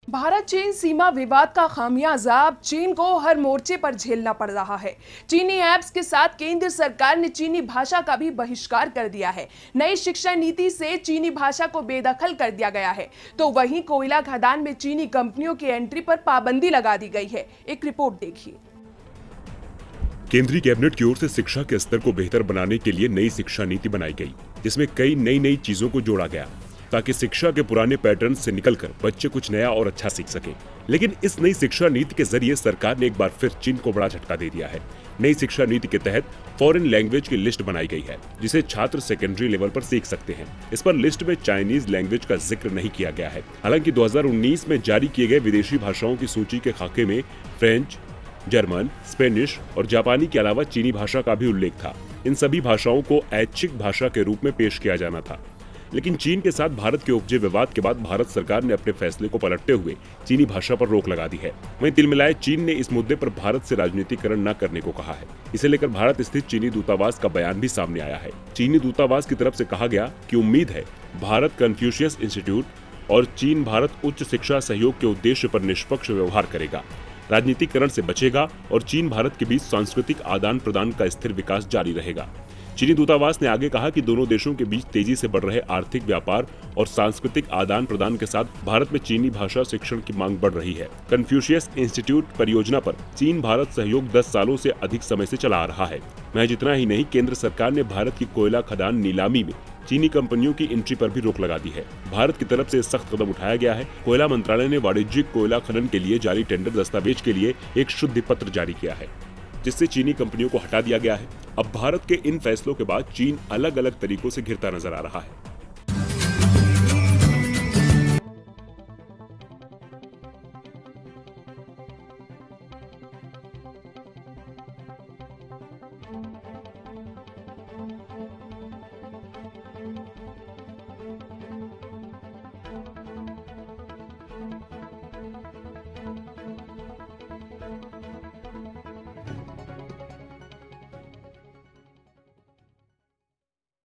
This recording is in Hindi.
भारत चीन सीमा विवाद का खामियाजा अब चीन को हर मोर्चे पर झेलना पड़ रहा है। चीनी ऐप्स के साथ केंद्र सरकार ने चीनी भाषा का भी बहिष्कार कर दिया है। नई शिक्षा नीति से चीनी भाषा को बेदखल कर दिया गया है, तो वहीं कोयला खदान में चीनी कंपनियों की एंट्री पर पाबंदी लगा दी गई है। एक रिपोर्ट देखिए। केंद्रीय कैबिनेट की ओर से शिक्षा के स्तर को बेहतर बनाने के लिए नई शिक्षा नीति बनाई गई, जिसमें कई नई चीजों को जोड़ा गया ताकि शिक्षा के पुराने पैटर्न से निकलकर बच्चे कुछ नया और अच्छा सीख सकें। लेकिन इस नई शिक्षा नीति के जरिए सरकार ने एक बार फिर चीन को बड़ा झटका दे दिया है। नई शिक्षा नीति के तहत फॉरेन लैंग्वेज की लिस्ट बनाई गई है, जिसे छात्र सेकेंडरी लेवल पर सीख सकते हैं। इस पर लिस्ट में चाइनीज लैंग्वेज का जिक्र नहीं किया गया है। हालांकि 2019 में जारी किए गए विदेशी भाषाओं की सूची के खाके में फ्रेंच, जर्मन, स्पेनिश और जापानी के अलावा चीनी भाषा का भी उल्लेख था। इन सभी भाषाओं को ऐच्छिक भाषा के रूप में पेश किया जाना था। लेकिन चीन के साथ भारत के उपजे विवाद के बाद भारत सरकार ने अपने फैसले को पलटते हुए चीनी भाषा पर रोक लगा दी है। वहीं तिलमिलाए चीन ने इस मुद्दे पर भारत से राजनीतिकरण न करने को कहा है। इसे लेकर भारत स्थित चीनी दूतावास का बयान भी सामने आया है। चीनी दूतावास की तरफ से कहा गया कि उम्मीद है भारत कन्फ्यूशियस इंस्टीट्यूट और चीन भारत उच्च शिक्षा सहयोग के उद्देश्य पर निष्पक्ष व्यवहार करेगा, राजनीतिकरण से बचेगा और चीन भारत के बीच सांस्कृतिक आदान प्रदान का स्थिर विकास जारी रहेगा। चीनी दूतावास ने आगे कहा कि दोनों देशों के बीच तेजी से बढ़ रहे आर्थिक व्यापार और सांस्कृतिक आदान प्रदान के साथ भारत में चीनी भाषा शिक्षण की मांग बढ़ रही है। कन्फ्यूशियस इंस्टीट्यूट परियोजना पर चीन भारत सहयोग 10 सालों से अधिक समय से चला आ रहा है। महज इतना ही नहीं, केंद्र सरकार ने भारत की कोयला खदान नीलामी में चीनी कंपनियों की एंट्री पर भी रोक लगा दी है। भारत की तरफ से सख्त कदम उठाया गया है। कोयला मंत्रालय ने वाणिज्यिक कोयला खनन के लिए जारी टेंडर दस्तावेज के लिए एक शुद्धि पत्र जारी किया है, जिससे चीनी कंपनियों को हटा दिया गया है। अब भारत के इन फैसलों के बाद चीन अलग अलग तरीकों से घिरता नजर आ रहा है।